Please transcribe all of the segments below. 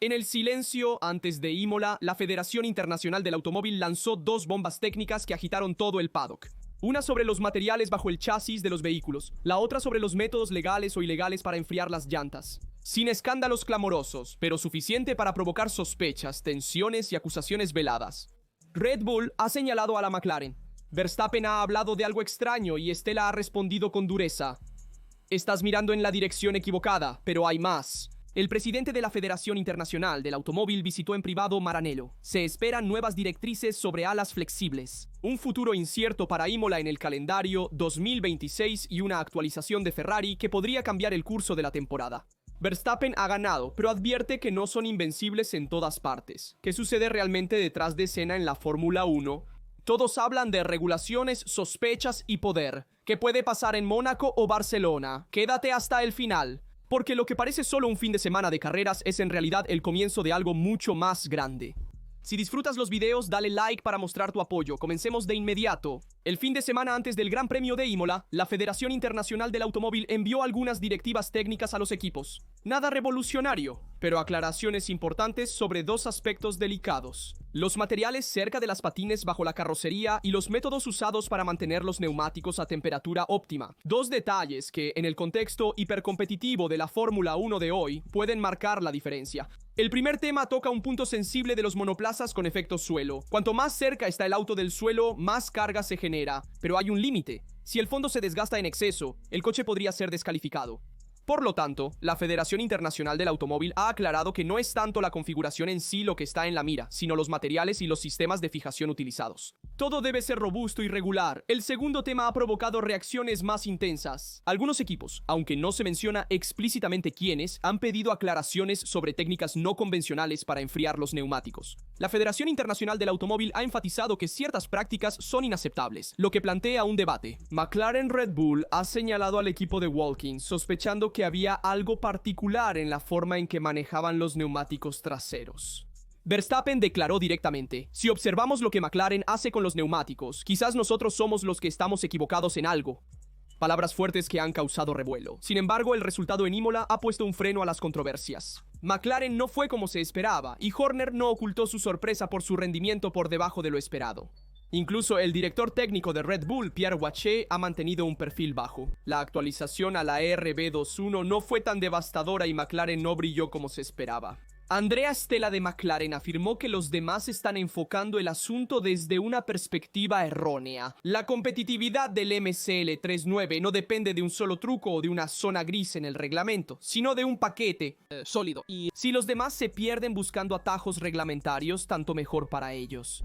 En el silencio antes de Imola, la Federación Internacional del Automóvil lanzó dos bombas técnicas que agitaron todo el paddock. Una sobre los materiales bajo el chasis de los vehículos, la otra sobre los métodos legales o ilegales para enfriar las llantas. Sin escándalos clamorosos, pero suficiente para provocar sospechas, tensiones y acusaciones veladas. Red Bull ha señalado a la McLaren. Verstappen ha hablado de algo extraño y Stella ha respondido con dureza. Estás mirando en la dirección equivocada, pero hay más. El presidente de la Federación Internacional del Automóvil visitó en privado Maranello. Se esperan nuevas directrices sobre alas flexibles, un futuro incierto para Imola en el calendario 2026 y una actualización de Ferrari que podría cambiar el curso de la temporada. Verstappen ha ganado, pero advierte que no son invencibles en todas partes. ¿Qué sucede realmente detrás de escena en la Fórmula 1? Todos hablan de regulaciones, sospechas y poder. ¿Qué puede pasar en Mónaco o Barcelona? Quédate hasta el final. Porque lo que parece solo un fin de semana de carreras es en realidad el comienzo de algo mucho más grande. Si disfrutas los videos, dale like para mostrar tu apoyo. Comencemos de inmediato. El fin de semana antes del Gran Premio de Imola, la Federación Internacional del Automóvil envió algunas directivas técnicas a los equipos. Nada revolucionario, pero aclaraciones importantes sobre dos aspectos delicados. Los materiales cerca de las patines bajo la carrocería y los métodos usados para mantener los neumáticos a temperatura óptima. Dos detalles que, en el contexto hipercompetitivo de la Fórmula 1 de hoy, pueden marcar la diferencia. El primer tema toca un punto sensible de los monoplazas con efecto suelo. Cuanto más cerca está el auto del suelo, más carga se genera. Pero hay un límite. Si el fondo se desgasta en exceso, el coche podría ser descalificado. Por lo tanto, la Federación Internacional del Automóvil ha aclarado que no es tanto la configuración en sí lo que está en la mira, sino los materiales y los sistemas de fijación utilizados. Todo debe ser robusto y regular. El segundo tema ha provocado reacciones más intensas. Algunos equipos, aunque no se menciona explícitamente quiénes, han pedido aclaraciones sobre técnicas no convencionales para enfriar los neumáticos. La Federación Internacional del Automóvil ha enfatizado que ciertas prácticas son inaceptables, lo que plantea un debate. McLaren Red Bull ha señalado al equipo de Walking, sospechando que había algo particular en la forma en que manejaban los neumáticos traseros. Verstappen declaró directamente: si observamos lo que McLaren hace con los neumáticos, quizás nosotros somos los que estamos equivocados en algo. Palabras fuertes que han causado revuelo. Sin embargo, el resultado en Imola ha puesto un freno a las controversias. McLaren no fue como se esperaba, y Horner no ocultó su sorpresa por su rendimiento por debajo de lo esperado. Incluso el director técnico de Red Bull, Pierre Waché, ha mantenido un perfil bajo. La actualización a la RB21 no fue tan devastadora y McLaren no brilló como se esperaba. Andrea Stella de McLaren afirmó que los demás están enfocando el asunto desde una perspectiva errónea. La competitividad del MCL 3.9 no depende de un solo truco o de una zona gris en el reglamento, sino de un paquete sólido. Y si los demás se pierden buscando atajos reglamentarios, tanto mejor para ellos.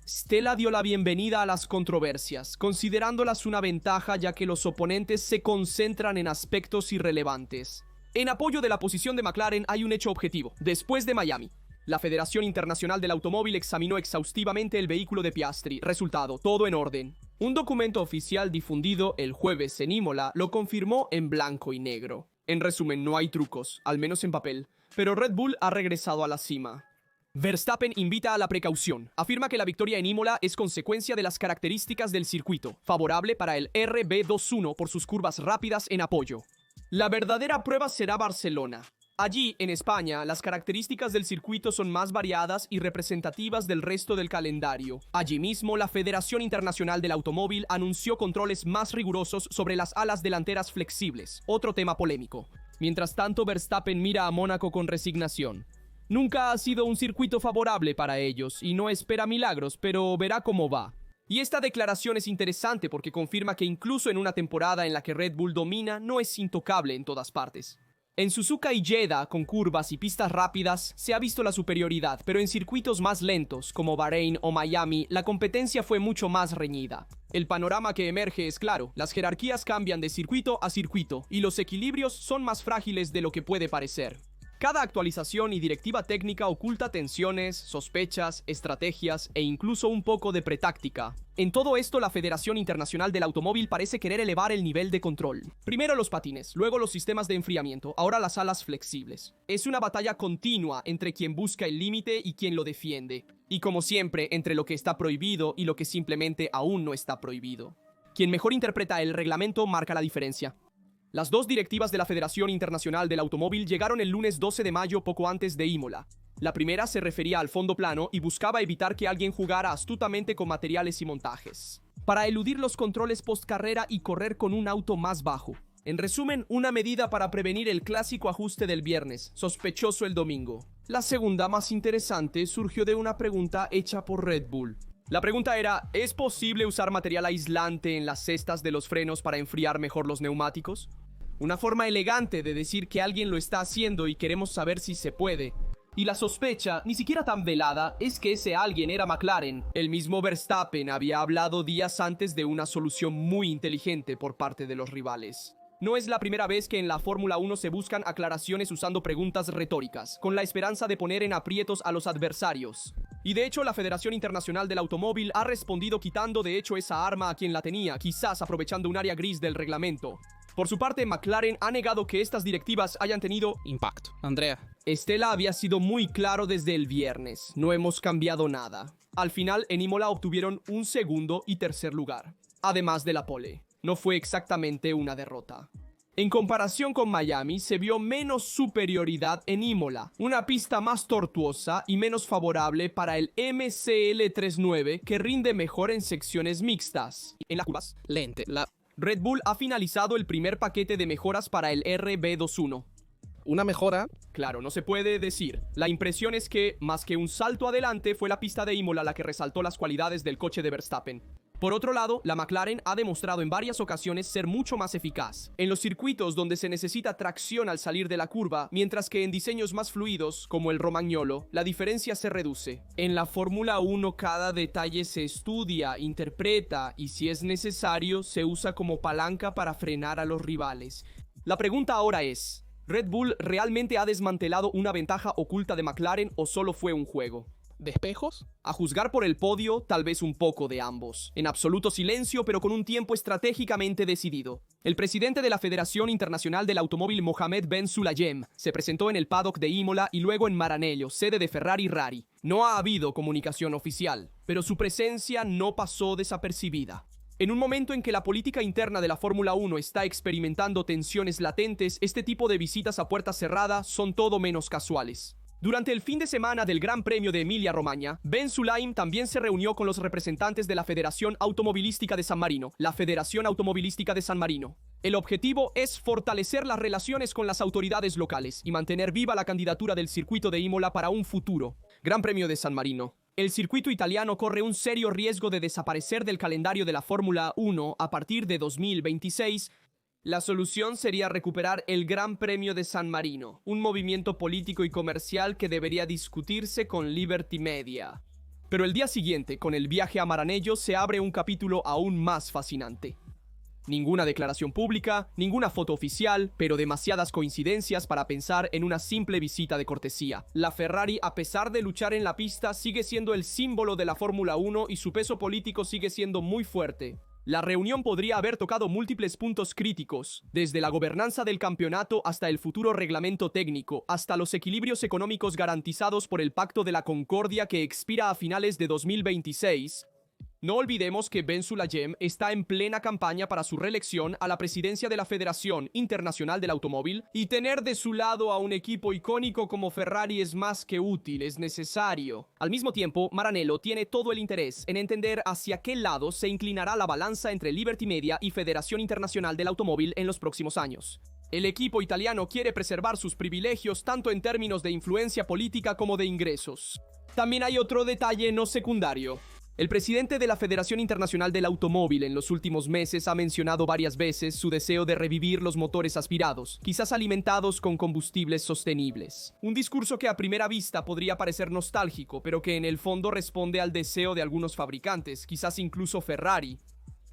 Stella dio la bienvenida a las controversias, considerándolas una ventaja ya que los oponentes se concentran en aspectos irrelevantes. En apoyo de la posición de McLaren hay un hecho objetivo. Después de Miami, la Federación Internacional del Automóvil examinó exhaustivamente el vehículo de Piastri. Resultado, todo en orden. Un documento oficial difundido el jueves en Imola lo confirmó en blanco y negro. En resumen, no hay trucos, al menos en papel, pero Red Bull ha regresado a la cima. Verstappen invita a la precaución. Afirma que la victoria en Imola es consecuencia de las características del circuito, favorable para el RB21 por sus curvas rápidas en apoyo. La verdadera prueba será Barcelona. Allí, en España, las características del circuito son más variadas y representativas del resto del calendario. Allí mismo, la Federación Internacional del Automóvil anunció controles más rigurosos sobre las alas delanteras flexibles, otro tema polémico. Mientras tanto, Verstappen mira a Mónaco con resignación. Nunca ha sido un circuito favorable para ellos y no espera milagros, pero verá cómo va. Y esta declaración es interesante porque confirma que incluso en una temporada en la que Red Bull domina, no es intocable en todas partes. En Suzuka y Jeddah, con curvas y pistas rápidas, se ha visto la superioridad, pero en circuitos más lentos, como Bahrein o Miami, la competencia fue mucho más reñida. El panorama que emerge es claro: las jerarquías cambian de circuito a circuito, y los equilibrios son más frágiles de lo que puede parecer. Cada actualización y directiva técnica oculta tensiones, sospechas, estrategias e incluso un poco de pretáctica. En todo esto, la Federación Internacional del Automóvil parece querer elevar el nivel de control. Primero los patines, luego los sistemas de enfriamiento, ahora las alas flexibles. Es una batalla continua entre quien busca el límite y quien lo defiende. Y como siempre, entre lo que está prohibido y lo que simplemente aún no está prohibido. Quien mejor interpreta el reglamento marca la diferencia. Las dos directivas de la Federación Internacional del Automóvil llegaron el lunes 12 de mayo poco antes de Imola. La primera se refería al fondo plano y buscaba evitar que alguien jugara astutamente con materiales y montajes, para eludir los controles postcarrera y correr con un auto más bajo. En resumen, una medida para prevenir el clásico ajuste del viernes, sospechoso el domingo. La segunda, más interesante, surgió de una pregunta hecha por Red Bull. La pregunta era, ¿es posible usar material aislante en las cestas de los frenos para enfriar mejor los neumáticos? Una forma elegante de decir que alguien lo está haciendo y queremos saber si se puede. Y la sospecha, ni siquiera tan velada, es que ese alguien era McLaren. El mismo Verstappen había hablado días antes de una solución muy inteligente por parte de los rivales. No es la primera vez que en la Fórmula 1 se buscan aclaraciones usando preguntas retóricas, con la esperanza de poner en aprietos a los adversarios. Y de hecho, la Federación Internacional del Automóvil ha respondido quitando de hecho esa arma a quien la tenía, quizás aprovechando un área gris del reglamento. Por su parte, McLaren ha negado que estas directivas hayan tenido impacto. Andrea. Stella había sido muy claro desde el viernes. No hemos cambiado nada. Al final, en Imola obtuvieron un segundo y tercer lugar, además de la pole. No fue exactamente una derrota. En comparación con Miami, se vio menos superioridad en Imola, una pista más tortuosa y menos favorable para el MCL39 que rinde mejor en secciones mixtas. En las curvas, Lente. Red Bull ha finalizado el primer paquete de mejoras para el RB21. Una mejora. Claro, no se puede decir. La impresión es que, más que un salto adelante, fue la pista de Imola la que resaltó las cualidades del coche de Verstappen. Por otro lado, la McLaren ha demostrado en varias ocasiones ser mucho más eficaz en los circuitos donde se necesita tracción al salir de la curva, mientras que en diseños más fluidos, como el Romagnolo, la diferencia se reduce. En la Fórmula 1 cada detalle se estudia, interpreta y si es necesario se usa como palanca para frenar a los rivales. La pregunta ahora es, ¿Red Bull realmente ha desmantelado una ventaja oculta de McLaren o solo fue un juego? ¿De espejos? A juzgar por el podio, tal vez un poco de ambos. En absoluto silencio, pero con un tiempo estratégicamente decidido. El presidente de la Federación Internacional del Automóvil, Mohamed Ben Sulayem, se presentó en el paddock de Imola y luego en Maranello, sede de Ferrari Rari. No ha habido comunicación oficial, pero su presencia no pasó desapercibida. En un momento en que la política interna de la Fórmula 1 está experimentando tensiones latentes, este tipo de visitas a puerta cerrada son todo menos casuales. Durante el fin de semana del Gran Premio de Emilia-Romagna, Ben Sulayem también se reunió con los representantes de la Federación Automovilística de San Marino, la Federación Automovilística de San Marino. El objetivo es fortalecer las relaciones con las autoridades locales y mantener viva la candidatura del circuito de Imola para un futuro Gran Premio de San Marino. El circuito italiano corre un serio riesgo de desaparecer del calendario de la Fórmula 1 a partir de 2026. La solución sería recuperar el Gran Premio de San Marino, un movimiento político y comercial que debería discutirse con Liberty Media. Pero el día siguiente, con el viaje a Maranello, se abre un capítulo aún más fascinante. Ninguna declaración pública, ninguna foto oficial, pero demasiadas coincidencias para pensar en una simple visita de cortesía. La Ferrari, a pesar de luchar en la pista, sigue siendo el símbolo de la Fórmula 1 y su peso político sigue siendo muy fuerte. La reunión podría haber tocado múltiples puntos críticos, desde la gobernanza del campeonato hasta el futuro reglamento técnico, hasta los equilibrios económicos garantizados por el Pacto de la Concordia que expira a finales de 2026. No olvidemos que Ben Sulayem está en plena campaña para su reelección a la presidencia de la Federación Internacional del Automóvil y tener de su lado a un equipo icónico como Ferrari es más que útil, es necesario. Al mismo tiempo, Maranello tiene todo el interés en entender hacia qué lado se inclinará la balanza entre Liberty Media y Federación Internacional del Automóvil en los próximos años. El equipo italiano quiere preservar sus privilegios tanto en términos de influencia política como de ingresos. También hay otro detalle no secundario. El presidente de la Federación Internacional del Automóvil en los últimos meses ha mencionado varias veces su deseo de revivir los motores aspirados, quizás alimentados con combustibles sostenibles. Un discurso que a primera vista podría parecer nostálgico, pero que en el fondo responde al deseo de algunos fabricantes, quizás incluso Ferrari,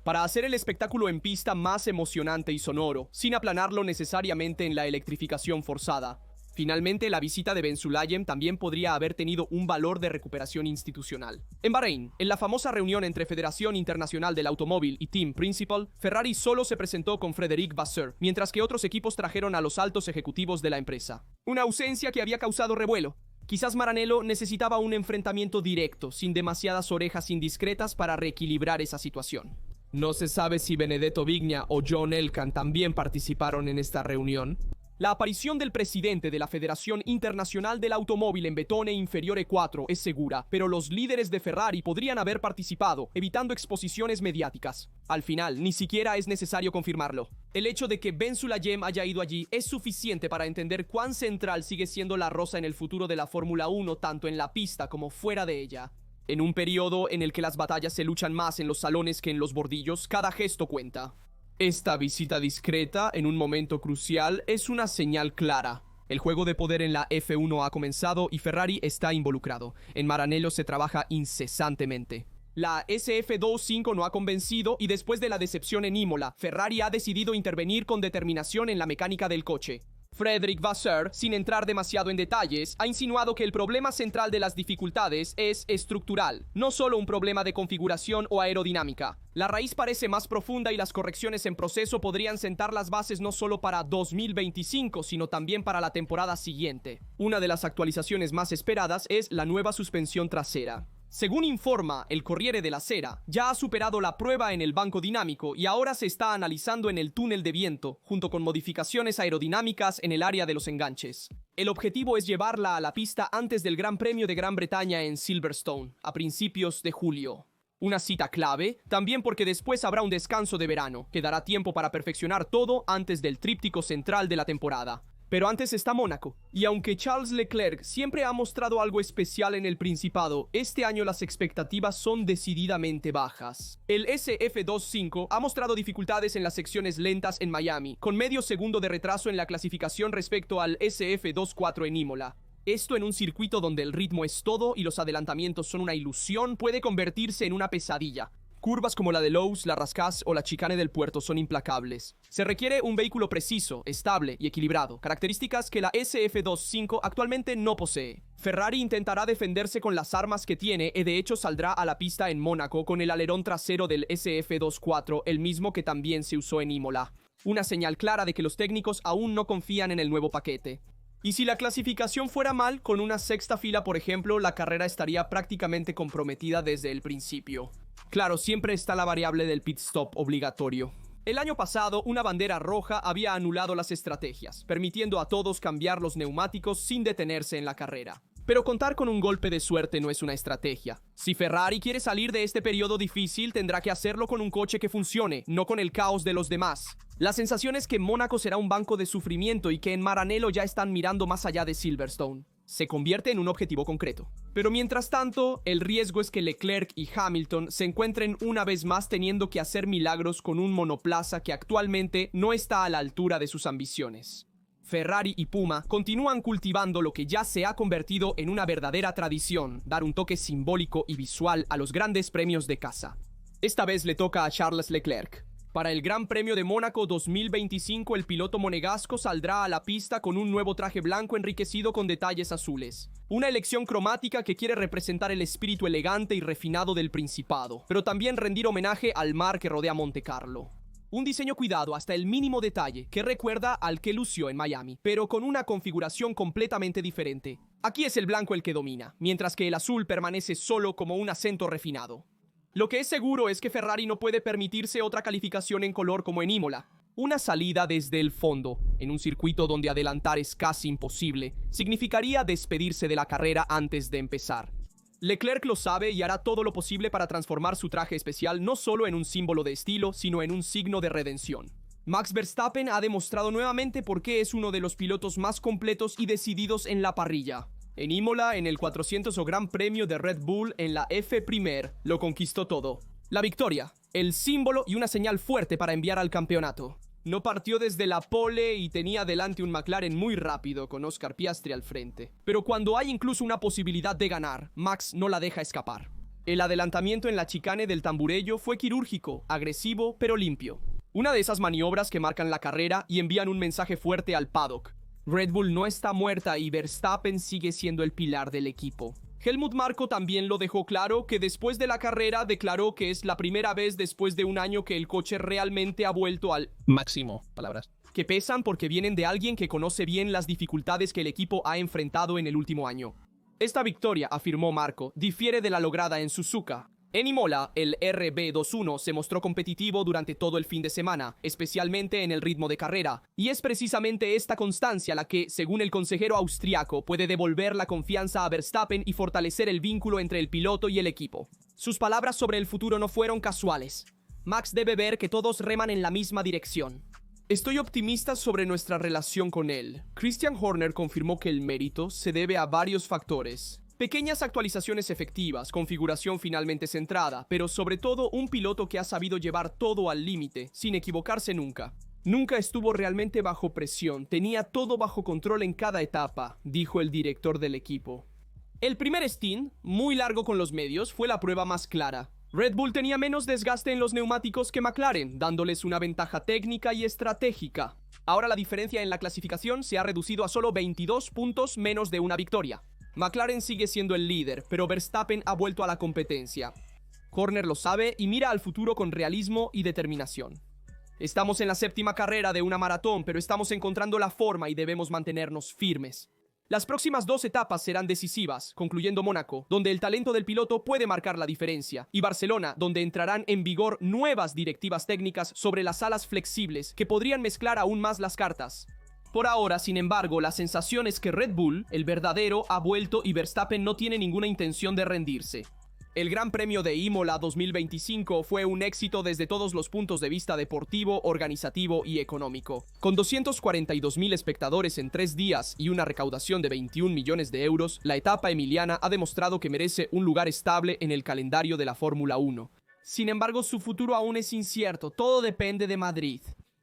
para hacer el espectáculo en pista más emocionante y sonoro, sin aplanarlo necesariamente en la electrificación forzada. Finalmente, la visita de Ben Sulayem también podría haber tenido un valor de recuperación institucional. En Bahrein, en la famosa reunión entre Federación Internacional del Automóvil y Team Principal, Ferrari solo se presentó con Frédéric Vasseur, mientras que otros equipos trajeron a los altos ejecutivos de la empresa. Una ausencia que había causado revuelo. Quizás Maranello necesitaba un enfrentamiento directo, sin demasiadas orejas indiscretas para reequilibrar esa situación. No se sabe si Benedetto Vigna o John Elkann también participaron en esta reunión. La aparición del presidente de la Federación Internacional del Automóvil en Vetone Inferiore 4 es segura, pero los líderes de Ferrari podrían haber participado, evitando exposiciones mediáticas. Al final, ni siquiera es necesario confirmarlo. El hecho de que Ben Sulayem haya ido allí es suficiente para entender cuán central sigue siendo la rosa en el futuro de la Fórmula 1, tanto en la pista como fuera de ella. En un periodo en el que las batallas se luchan más en los salones que en los bordillos, cada gesto cuenta. Esta visita discreta, en un momento crucial, es una señal clara. El juego de poder en la F1 ha comenzado y Ferrari está involucrado. En Maranello se trabaja incesantemente. La SF25 no ha convencido y después de la decepción en Imola, Ferrari ha decidido intervenir con determinación en la mecánica del coche. Frédéric Vasseur, sin entrar demasiado en detalles, ha insinuado que el problema central de las dificultades es estructural, no solo un problema de configuración o aerodinámica. La raíz parece más profunda y las correcciones en proceso podrían sentar las bases no solo para 2025, sino también para la temporada siguiente. Una de las actualizaciones más esperadas es la nueva suspensión trasera. Según informa el Corriere della Sera, ya ha superado la prueba en el banco dinámico y ahora se está analizando en el túnel de viento, junto con modificaciones aerodinámicas en el área de los enganches. El objetivo es llevarla a la pista antes del Gran Premio de Gran Bretaña en Silverstone, a principios de julio. Una cita clave, también porque después habrá un descanso de verano, que dará tiempo para perfeccionar todo antes del tríptico central de la temporada. Pero antes está Mónaco, y aunque Charles Leclerc siempre ha mostrado algo especial en el Principado, este año las expectativas son decididamente bajas. El SF25 ha mostrado dificultades en las secciones lentas en Miami, con medio segundo de retraso en la clasificación respecto al SF24 en Imola. Esto en un circuito donde el ritmo es todo y los adelantamientos son una ilusión puede convertirse en una pesadilla. Curvas como la de Lowe's, la Rascasse o la chicane del puerto son implacables. Se requiere un vehículo preciso, estable y equilibrado, características que la SF25 actualmente no posee. Ferrari intentará defenderse con las armas que tiene y de hecho saldrá a la pista en Mónaco con el alerón trasero del SF24, el mismo que también se usó en Imola. Una señal clara de que los técnicos aún no confían en el nuevo paquete. Y si la clasificación fuera mal, con una sexta fila por ejemplo, la carrera estaría prácticamente comprometida desde el principio. Claro, siempre está la variable del pit stop obligatorio. El año pasado, una bandera roja había anulado las estrategias, permitiendo a todos cambiar los neumáticos sin detenerse en la carrera. Pero contar con un golpe de suerte no es una estrategia. Si Ferrari quiere salir de este periodo difícil, tendrá que hacerlo con un coche que funcione, no con el caos de los demás. La sensación es que Mónaco será un banco de sufrimiento y que en Maranello ya están mirando más allá de Silverstone. Se convierte en un objetivo concreto. Pero mientras tanto, el riesgo es que Leclerc y Hamilton se encuentren una vez más teniendo que hacer milagros con un monoplaza que actualmente no está a la altura de sus ambiciones. Ferrari y Puma continúan cultivando lo que ya se ha convertido en una verdadera tradición, dar un toque simbólico y visual a los grandes premios de casa. Esta vez le toca a Charles Leclerc. Para el Gran Premio de Mónaco 2025, el piloto monegasco saldrá a la pista con un nuevo traje blanco enriquecido con detalles azules. Una elección cromática que quiere representar el espíritu elegante y refinado del Principado, pero también rendir homenaje al mar que rodea Monte Carlo. Un diseño cuidado hasta el mínimo detalle que recuerda al que lució en Miami, pero con una configuración completamente diferente. Aquí es el blanco el que domina, mientras que el azul permanece solo como un acento refinado. Lo que es seguro es que Ferrari no puede permitirse otra calificación en color como en Imola. Una salida desde el fondo, en un circuito donde adelantar es casi imposible, significaría despedirse de la carrera antes de empezar. Leclerc lo sabe y hará todo lo posible para transformar su traje especial no solo en un símbolo de estilo, sino en un signo de redención. Max Verstappen ha demostrado nuevamente por qué es uno de los pilotos más completos y decididos en la parrilla. En Imola, en el 400 Gran Premio de Red Bull en la F1, lo conquistó todo. La victoria, el símbolo y una señal fuerte para enviar al campeonato. No partió desde la pole y tenía delante un McLaren muy rápido con Oscar Piastri al frente. Pero cuando hay incluso una posibilidad de ganar, Max no la deja escapar. El adelantamiento en la chicane del Tamburello fue quirúrgico, agresivo, pero limpio. Una de esas maniobras que marcan la carrera y envían un mensaje fuerte al paddock. Red Bull no está muerta y Verstappen sigue siendo el pilar del equipo. Helmut Marko también lo dejó claro, que después de la carrera declaró que es la primera vez después de un año que el coche realmente ha vuelto al máximo. Palabras que pesan porque vienen de alguien que conoce bien las dificultades que el equipo ha enfrentado en el último año. Esta victoria, afirmó Marko, difiere de la lograda en Suzuka. En Imola, el RB21 se mostró competitivo durante todo el fin de semana, especialmente en el ritmo de carrera, y es precisamente esta constancia la que, según el consejero austriaco, puede devolver la confianza a Verstappen y fortalecer el vínculo entre el piloto y el equipo. Sus palabras sobre el futuro no fueron casuales. Max debe ver que todos reman en la misma dirección. Estoy optimista sobre nuestra relación con él. Christian Horner confirmó que el mérito se debe a varios factores. Pequeñas actualizaciones efectivas, configuración finalmente centrada, pero sobre todo un piloto que ha sabido llevar todo al límite, sin equivocarse nunca. Nunca estuvo realmente bajo presión, tenía todo bajo control en cada etapa, dijo el director del equipo. El primer stint, muy largo con los medios, fue la prueba más clara. Red Bull tenía menos desgaste en los neumáticos que McLaren, dándoles una ventaja técnica y estratégica. Ahora la diferencia en la clasificación se ha reducido a solo 22 puntos menos de una victoria. McLaren sigue siendo el líder, pero Verstappen ha vuelto a la competencia. Horner lo sabe y mira al futuro con realismo y determinación. Estamos en la séptima carrera de una maratón, pero estamos encontrando la forma y debemos mantenernos firmes. Las próximas 2 etapas serán decisivas, concluyendo Mónaco, donde el talento del piloto puede marcar la diferencia, y Barcelona, donde entrarán en vigor nuevas directivas técnicas sobre las alas flexibles que podrían mezclar aún más las cartas. Por ahora, sin embargo, la sensación es que Red Bull, el verdadero, ha vuelto y Verstappen no tiene ninguna intención de rendirse. El Gran Premio de Imola 2025 fue un éxito desde todos los puntos de vista deportivo, organizativo y económico. Con 242.000 espectadores en 3 días y una recaudación de 21 millones de euros, la etapa emiliana ha demostrado que merece un lugar estable en el calendario de la Fórmula 1. Sin embargo, su futuro aún es incierto, todo depende de Madrid.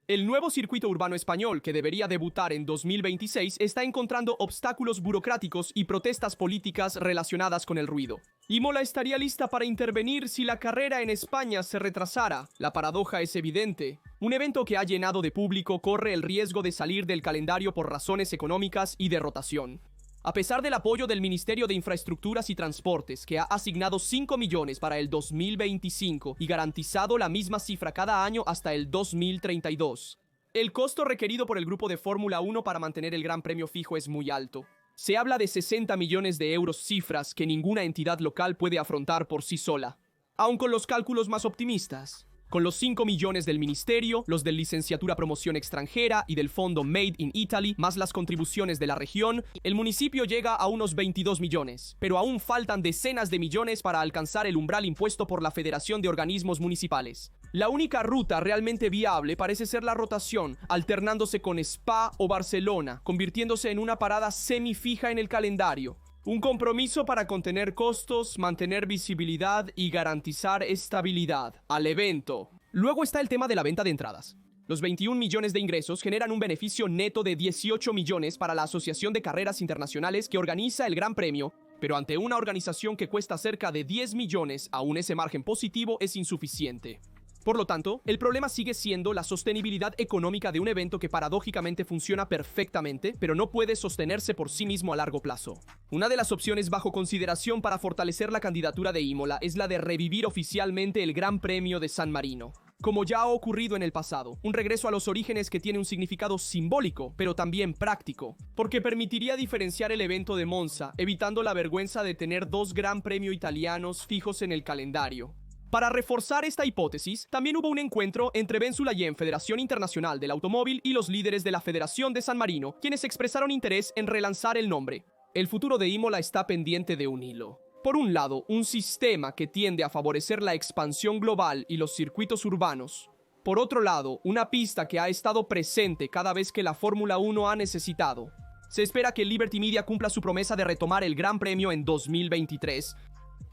El nuevo circuito urbano español, que debería debutar en 2026, está encontrando obstáculos burocráticos y protestas políticas relacionadas con el ruido. Imola estaría lista para intervenir si la carrera en España se retrasara. La paradoja es evidente. Un evento que ha llenado de público corre el riesgo de salir del calendario por razones económicas y de rotación. A pesar del apoyo del Ministerio de Infraestructuras y Transportes, que ha asignado 5 millones para el 2025 y garantizado la misma cifra cada año hasta el 2032, el costo requerido por el grupo de Fórmula 1 para mantener el Gran Premio fijo es muy alto. Se habla de 60 millones de euros, cifras que ninguna entidad local puede afrontar por sí sola. Aun con los cálculos más optimistas, con los 5 millones del Ministerio, los de Licenciatura Promoción Extranjera y del Fondo Made in Italy, más las contribuciones de la región, el municipio llega a unos 22 millones, pero aún faltan decenas de millones para alcanzar el umbral impuesto por la Federación de Organismos Municipales. La única ruta realmente viable parece ser la rotación, alternándose con Spa o Barcelona, convirtiéndose en una parada semifija en el calendario. Un compromiso para contener costos, mantener visibilidad y garantizar estabilidad al evento. Luego está el tema de la venta de entradas. Los 21 millones de ingresos generan un beneficio neto de 18 millones para la Asociación de Carreras Internacionales que organiza el Gran Premio, pero ante una organización que cuesta cerca de 10 millones, aún ese margen positivo es insuficiente. Por lo tanto, el problema sigue siendo la sostenibilidad económica de un evento que paradójicamente funciona perfectamente, pero no puede sostenerse por sí mismo a largo plazo. Una de las opciones bajo consideración para fortalecer la candidatura de Imola es la de revivir oficialmente el Gran Premio de San Marino. Como ya ha ocurrido en el pasado, un regreso a los orígenes que tiene un significado simbólico, pero también práctico, porque permitiría diferenciar el evento de Monza, evitando la vergüenza de tener 2 Gran Premio italianos fijos en el calendario. Para reforzar esta hipótesis, también hubo un encuentro entre Ben Sulayem, Federación Internacional del Automóvil, y los líderes de la Federación de San Marino, quienes expresaron interés en relanzar el nombre. El futuro de Imola está pendiente de un hilo. Por un lado, un sistema que tiende a favorecer la expansión global y los circuitos urbanos. Por otro lado, una pista que ha estado presente cada vez que la Fórmula 1 ha necesitado. Se espera que Liberty Media cumpla su promesa de retomar el Gran Premio en 2023,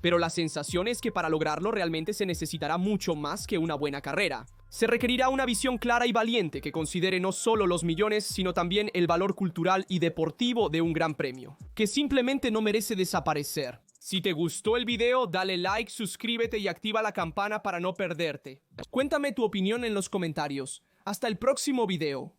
pero la sensación es que para lograrlo realmente se necesitará mucho más que una buena carrera. Se requerirá una visión clara y valiente que considere no solo los millones, sino también el valor cultural y deportivo de un Gran Premio, que simplemente no merece desaparecer. Si te gustó el video, dale like, suscríbete y activa la campana para no perderte. Cuéntame tu opinión en los comentarios. Hasta el próximo video.